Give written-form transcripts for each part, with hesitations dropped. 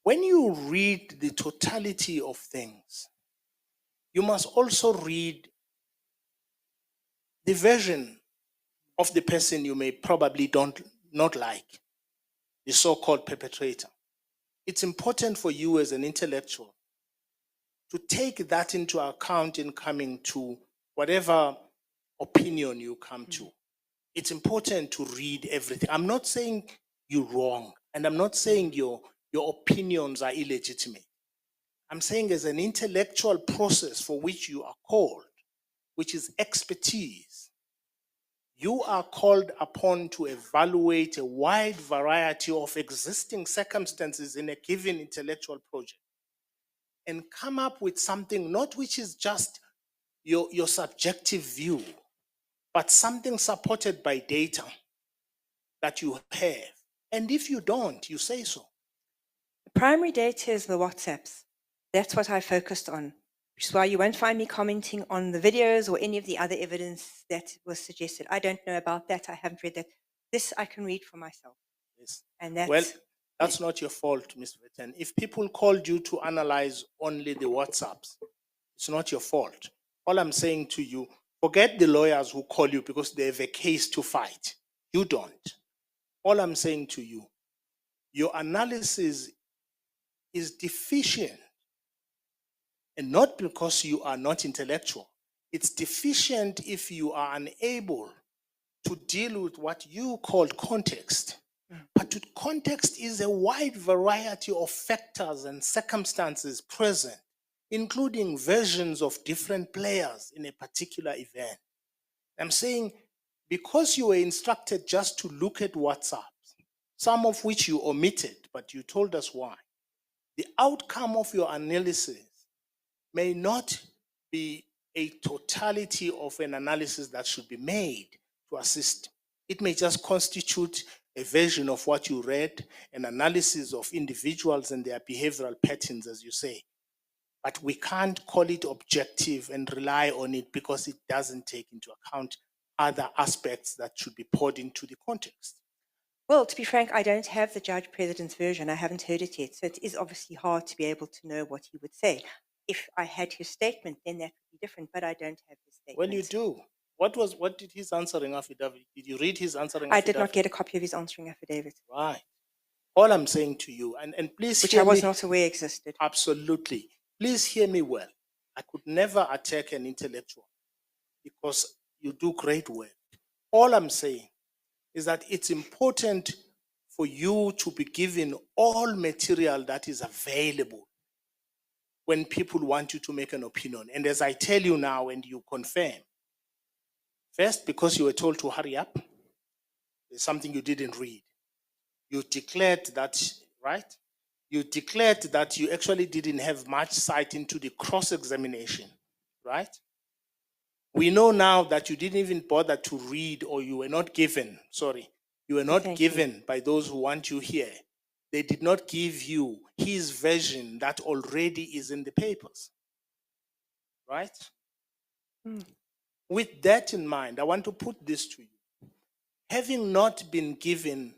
when you read the totality of things, you must also read the version of the person you may probably not like, the so-called perpetrator. It's important for you as an intellectual to take that into account in coming to whatever opinion you come to. It's important to read everything. I'm not saying you're wrong, and I'm not saying your opinions are illegitimate. I'm saying as an intellectual process for which you are called, which is expertise, you are called upon to evaluate a wide variety of existing circumstances in a given intellectual project and come up with something not which is just your subjective view, but something supported by data that you have. And if you don't, you say so. The primary data is the WhatsApps. That's what I focused on, which is why you won't find me commenting on the videos or any of the other evidence that was suggested. I don't know about that. I haven't read that. This I can read for myself. Yes. And that's, Well, that's not your fault, Mr. Vetten. If people called you to analyze only the WhatsApps, it's not your fault. All I'm saying to you, forget the lawyers who call you because they have a case to fight. You don't. All I'm saying to you, your analysis is deficient. And not because you are not intellectual. It's deficient if you are unable to deal with what you call context. But context is a wide variety of factors and circumstances present, including versions of different players in a particular event. I'm saying because you were instructed just to look at WhatsApp, some of which you omitted, but you told us why, the outcome of your analysis may not be a totality of an analysis that should be made to assist. It may just constitute a version of what you read, an analysis of individuals and their behavioral patterns, as you say. But we can't call it objective and rely on it because it doesn't take into account other aspects that should be poured into the context. well, to be frank, I don't have the judge president's version. I haven't heard it yet. So it is obviously hard to be able to know what he would say. If I had his statement, then that would be different, but I don't have his statement. Well, you do. What did his answering affidavit? Did you read his answering I affidavit? did not get a copy of his answering affidavit. Right. All I'm saying to you, and please which hear I was me, not aware existed. Absolutely. Please hear me well. I could never attack an intellectual because you do great work. All I'm saying is that it's important for you to be given all material that is available when people want you to make an opinion. And as I tell you now and you confirm, first, because you were told to hurry up, there's something you didn't read. You declared that, right? You declared that you actually didn't have much sight into the cross-examination, right? We know now that you didn't even bother to read, or you were not given, you were not given by those who want you here. They did not give you his version that already is in the papers, right? With that in mind, I want to put this to you. Having not been given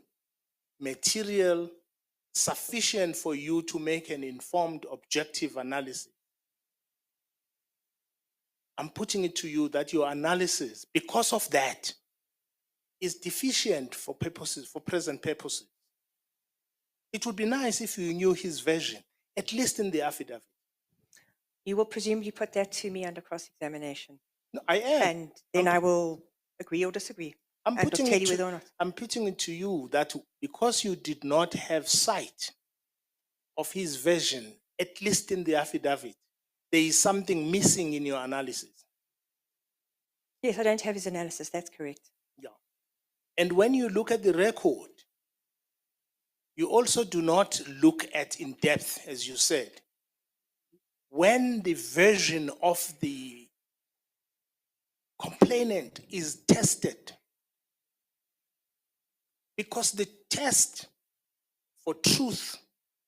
material sufficient for you to make an informed, objective analysis, I'm putting it to you that your analysis, because of that, is deficient for purposes, for present purposes. It would be nice if you knew his version, at least in the affidavit. You will presumably put that to me under cross-examination. No, I am. And then I will agree or disagree. I'm and putting will tell it you to, whether or not. I'm putting it to you that because you did not have sight of his version, at least in the affidavit, there is something missing in your analysis. Yes, I don't have his analysis. That's correct. Yeah. And when you look at the record, you also do not look at in depth, as you said. When the version of the complainant is tested, because the test for truth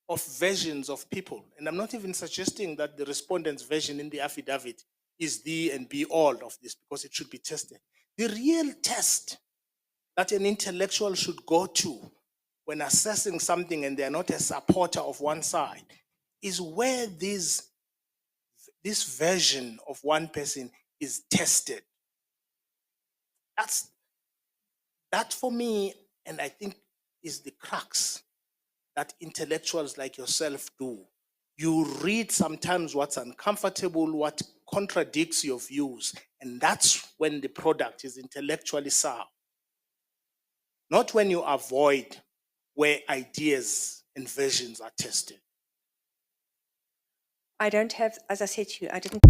of versions of people, and I'm not even suggesting that the respondent's version in the affidavit is the and be all of this, because it should be tested. The real test that an intellectual should go to when assessing something and they're not a supporter of one side, is where this version of one person is tested. That for me, and I think is the crux that intellectuals like yourself do. You read sometimes what's uncomfortable, what contradicts your views, and that's when the product is intellectually sound. Not when you avoid where ideas and visions are tested. I don't have, as I said to you, I didn't